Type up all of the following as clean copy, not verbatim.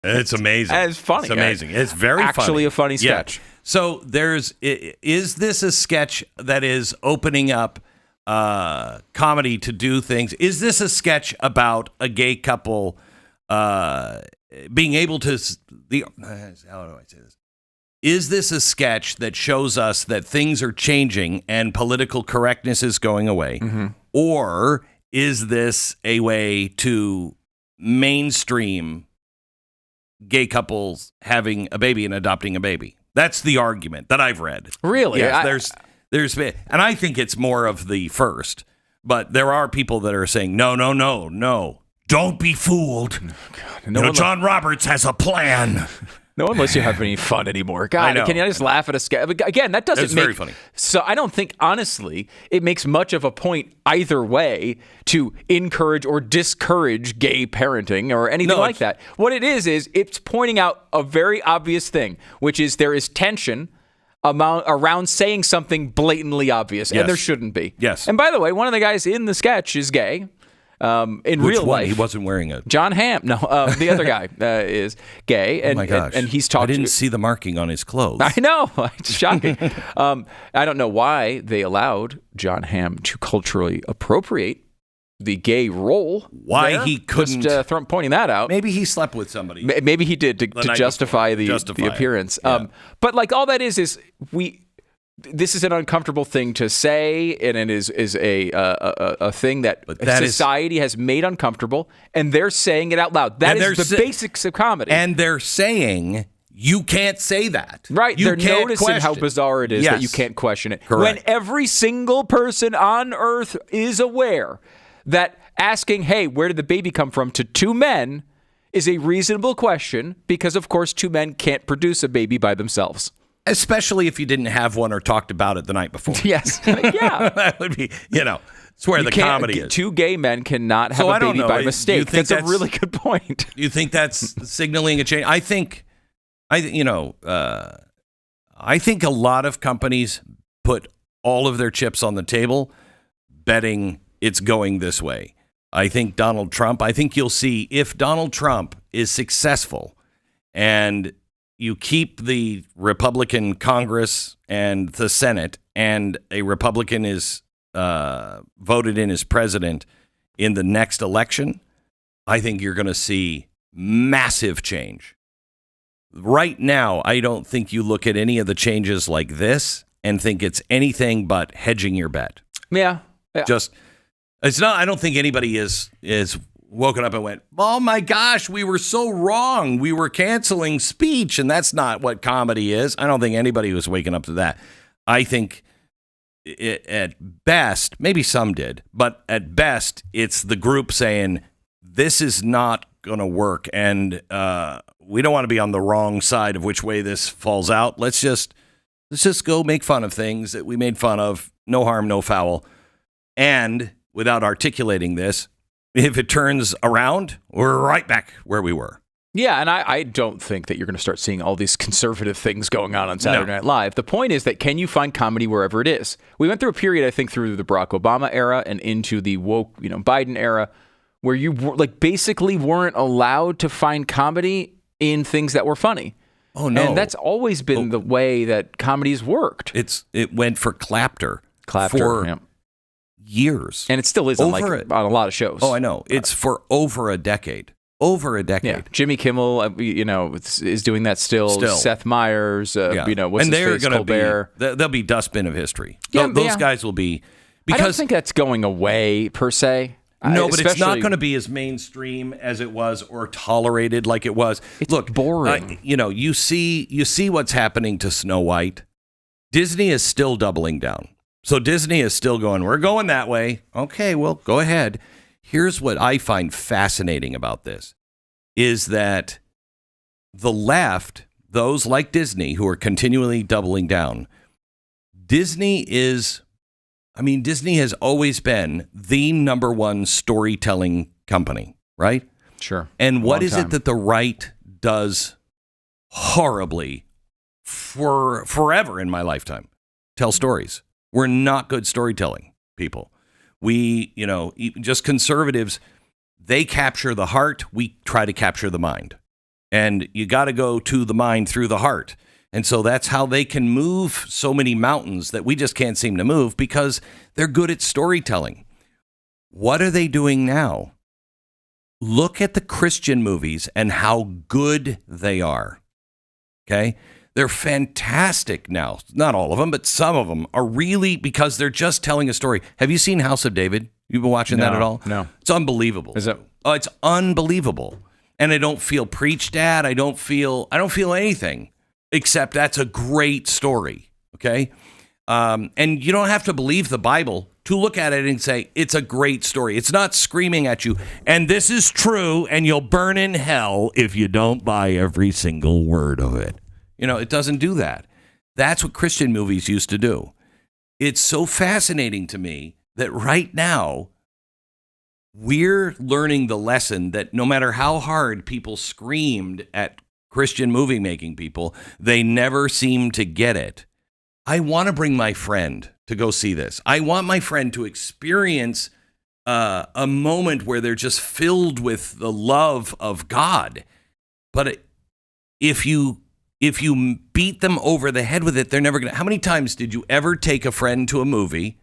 It's amazing. It's funny. It's amazing. It's very funny. Actually a funny sketch. Yeah. So is this a sketch that is opening up comedy to do things? Is this a sketch about a gay couple being able to how do I say this? Is this a sketch that shows us that things are changing and political correctness is going away? Mm-hmm. Or is this a way to mainstream gay couples having a baby and adopting a baby? That's the argument that I've read. Really? Yes, there's and I think it's more of the first, but there are people that are saying, no. Don't be fooled. Oh, God. John Roberts has a plan. No one lets you have any fun anymore. God, can you just laugh at a sketch? Again, that doesn't make... very funny. So I don't think, honestly, it makes much of a point either way to encourage or discourage gay parenting or anything like that. What it is it's pointing out a very obvious thing, which is there is tension around saying something blatantly obvious, and there shouldn't be. Yes. And by the way, one of the guys in the sketch is gay. In Which real one? life, He wasn't wearing it. John Hamm. No, the other guy is gay, and oh my gosh. and he's talking. I didn't see the marking on his clothes. I know, it's shocking. I don't know why they allowed John Hamm to culturally appropriate the gay role. Why there. he couldn't? Just pointing that out. Maybe he slept with somebody. Maybe he did to justify the appearance. Yeah. But like all that is we. This is an uncomfortable thing to say, and it is a thing that society has made uncomfortable, and they're saying it out loud. That is the basics of comedy. And they're saying you can't say that. Right. They're noticing how bizarre it is that you can't question it. Correct. When every single person on earth is aware that asking, hey, where did the baby come from, to two men is a reasonable question, because, of course, two men can't produce a baby by themselves. Especially if you didn't have one or talked about it the night before. Yes. Yeah. That would be, it's where the comedy is. Two gay men cannot have a baby by mistake. That's a really good point. You think that's signaling a change? I think a lot of companies put all of their chips on the table betting it's going this way. I think you'll see if Donald Trump is successful and you keep the Republican Congress and the Senate, and a Republican is voted in as president in the next election, I think you're going to see massive change. Right now, I don't think you look at any of the changes like this and think it's anything but hedging your bet. Yeah. It's not. I don't think anybody is woken up and went, oh my gosh, we were so wrong. We were canceling speech. And that's not what comedy is. I don't think anybody was waking up to that. I think at best, maybe some did, but at best, it's the group saying, this is not going to work. And we don't want to be on the wrong side of which way this falls out. Let's just go make fun of things that we made fun of. No harm, no foul. And without articulating this, if it turns around, we're right back where we were. Yeah, and I don't think that you're going to start seeing all these conservative things going on Saturday Night Live. The point is that can you find comedy wherever it is? We went through a period, I think, through the Barack Obama era and into the woke, Biden era, where you basically weren't allowed to find comedy in things that were funny. Oh no, and that's always been the way that comedy's worked. It went for Clapter years. And it still is on a lot of shows. Oh, I know. It's for over a decade. Yeah. Jimmy Kimmel, is doing that still. Seth Meyers, what's his face, Colbert. They'll be dustbin of history. Those guys will be. Because, I don't think that's going away, per se. No, but it's not going to be as mainstream as it was or tolerated like it was. It's boring. You see what's happening to Snow White. Disney is still doubling down. So Disney is still going, we're going that way. Okay, well, go ahead. Here's what I find fascinating about this is that the left, those like Disney who are continually doubling down, Disney has always been the number one storytelling company, right? Sure. And what is it that the right does horribly for forever in my lifetime? Tell stories. We're not good storytelling people. We, just conservatives, they capture the heart. We try to capture the mind. And you got to go to the mind through the heart. And so that's how they can move so many mountains that we just can't seem to move, because they're good at storytelling. What are they doing now? Look at the Christian movies and how good they are. Okay? They're fantastic now. Not all of them, but some of them are really, because they're just telling a story. Have you seen House of David? You've been watching that at all? No. It's unbelievable. Is it? Oh, it's unbelievable. And I don't feel preached at. I don't feel anything, except that's a great story. Okay? And you don't have to believe the Bible to look at it and say, it's a great story. It's not screaming at you, and this is true, and you'll burn in hell if you don't buy every single word of it. It doesn't do that. That's what Christian movies used to do. It's so fascinating to me that right now, we're learning the lesson that no matter how hard people screamed at Christian movie making people, they never seem to get it. I want to bring my friend to go see this. I want my friend to experience a moment where they're just filled with the love of God. But if you beat them over the head with it, they're never going to. How many times did you ever take a friend to a movie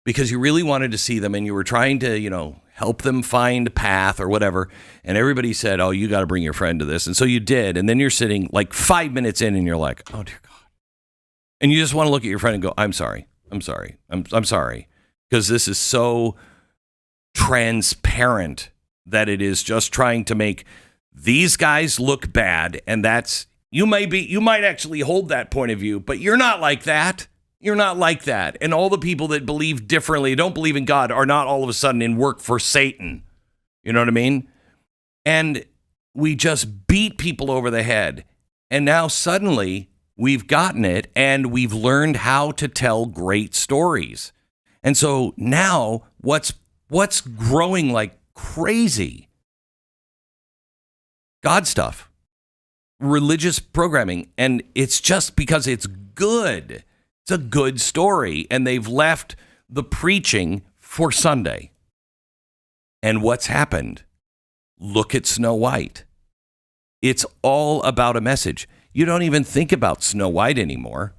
because you really wanted to see them and you were trying to, help them find a path or whatever, and everybody said, oh, you got to bring your friend to this. And so you did, and then you're sitting like 5 minutes in and you're like, oh, dear God. And you just want to look at your friend and go, I'm sorry. I'm sorry. Because this is so transparent that it is just trying to make these guys look bad. And that's, you might actually hold that point of view, but you're not like that. You're not like that. And all the people that believe differently, don't believe in God, are not all of a sudden in work for Satan. You know what I mean? And we just beat people over the head. And now suddenly we've gotten it, and we've learned how to tell great stories. And so now what's growing like crazy? God stuff, religious programming, and it's just because it's good. It's a good story, and they've left the preaching for Sunday. And what's happened? Look at Snow White. It's all about a message. You don't even think about Snow White anymore.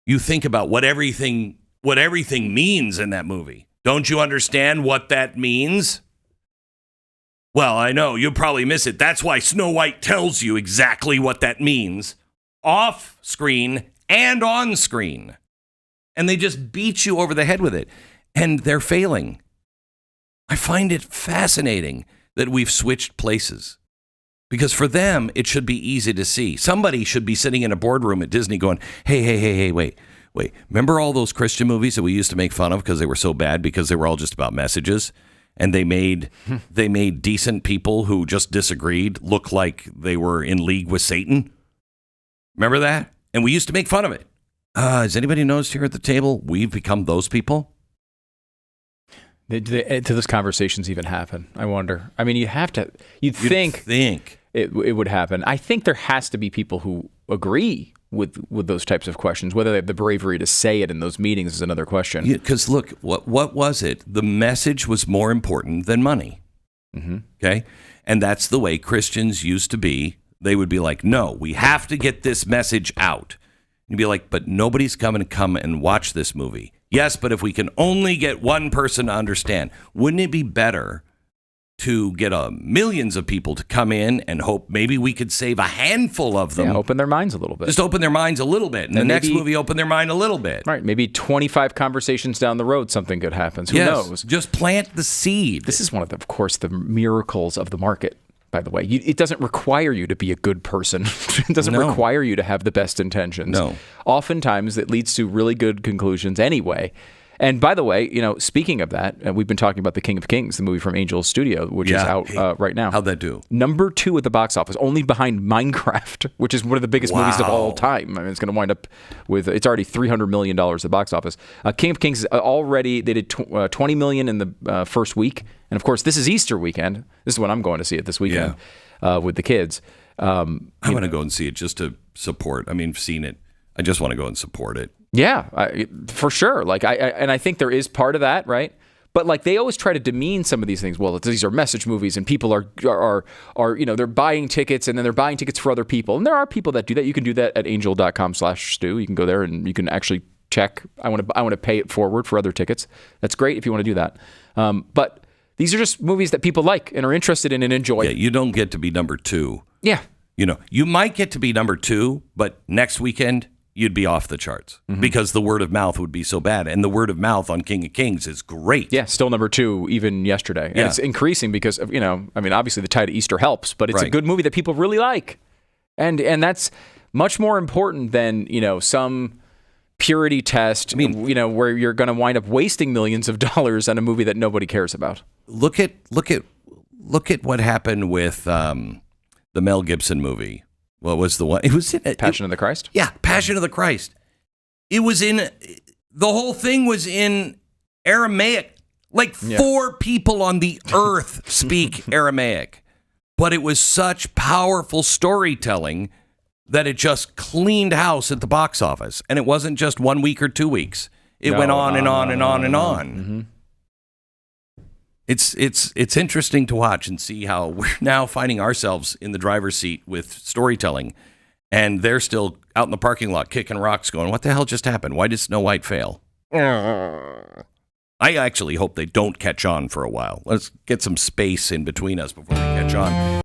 You think about what everything means in that movie. Don't you understand what that means? Well, I know, you'll probably miss it. That's why Snow White tells you exactly what that means, off screen and on screen. And they just beat you over the head with it. And they're failing. I find it fascinating that we've switched places. Because for them, it should be easy to see. Somebody should be sitting in a boardroom at Disney going, hey, wait. Remember all those Christian movies that we used to make fun of because they were so bad because they were all just about messages? And they made decent people who just disagreed look like they were in league with Satan? Remember that? And we used to make fun of it. Has anybody noticed here at the table, we've become those people? Do those conversations even happen? I wonder. I mean, you'd think it would happen. I think there has to be people who agree with those types of questions. Whether they have the bravery to say it in those meetings is another question. Because look, what was it? The message was more important than money. Mm-hmm. Okay? And that's the way Christians used to be. They would be like, no, we have to get this message out. You'd be like, but nobody's coming to come and watch this movie. Yes, but if we can only get one person to understand, wouldn't it be better to get millions of people to come in and hope maybe we could save a handful of them? Yeah, open their minds a little bit. Just open their minds a little bit. And the next movie, open their mind a little bit. Right, maybe 25 conversations down the road, something good happens. Who knows? Just plant the seed. This is one of the miracles of the market. By the way, it doesn't require you to be a good person. It doesn't require you to have the best intentions. No. Oftentimes, it leads to really good conclusions anyway. And by the way, speaking of that, we've been talking about The King of Kings, the movie from Angel Studio, which is out right now. How'd that do? Number 2 at the box office, only behind Minecraft, which is one of the biggest movies of all time. I mean, it's going to wind up with, it's already $300 million at the box office. King of Kings is already, they did $20 million in the first week. And of course, this is Easter weekend. This is when I'm going to see it this weekend with the kids. I'm going to go and see it just to support. I mean, seen it. I just want to go and support it. Yeah, for sure. I think there is part of that, right? But like they always try to demean some of these things. Well, these are message movies, and people are they're buying tickets, and then they're buying tickets for other people. And there are people that do that. You can do that at angel.com/Stu. You can go there and you can actually check. I want to pay it forward for other tickets. That's great if you want to do that. But these are just movies that people like and are interested in and enjoy. Yeah, you don't get to be number 2. Yeah. You might get to be number 2, but next weekend you'd be off the charts because the word of mouth would be so bad. And the word of mouth on King of Kings is great. Yeah, still number 2 even yesterday. And it's increasing because of, obviously the tide of Easter helps, but it's a good movie that people really like. And that's much more important than, some purity test, where you're going to wind up wasting millions of dollars on a movie that nobody cares about. Look at what happened with the Mel Gibson movie. What was the one? It was in Passion of the Christ? Yeah, Passion of the Christ. It was the whole thing was in Aramaic. Like 4 people on the earth speak Aramaic. But it was such powerful storytelling that it just cleaned house at the box office. And it wasn't just 1 week or 2 weeks. It went on and on and on and on. Mm-hmm. It's interesting to watch and see how we're now finding ourselves in the driver's seat with storytelling, and they're still out in the parking lot kicking rocks going, what the hell just happened? Why did Snow White fail? I actually hope they don't catch on for a while. Let's get some space in between us before they catch on.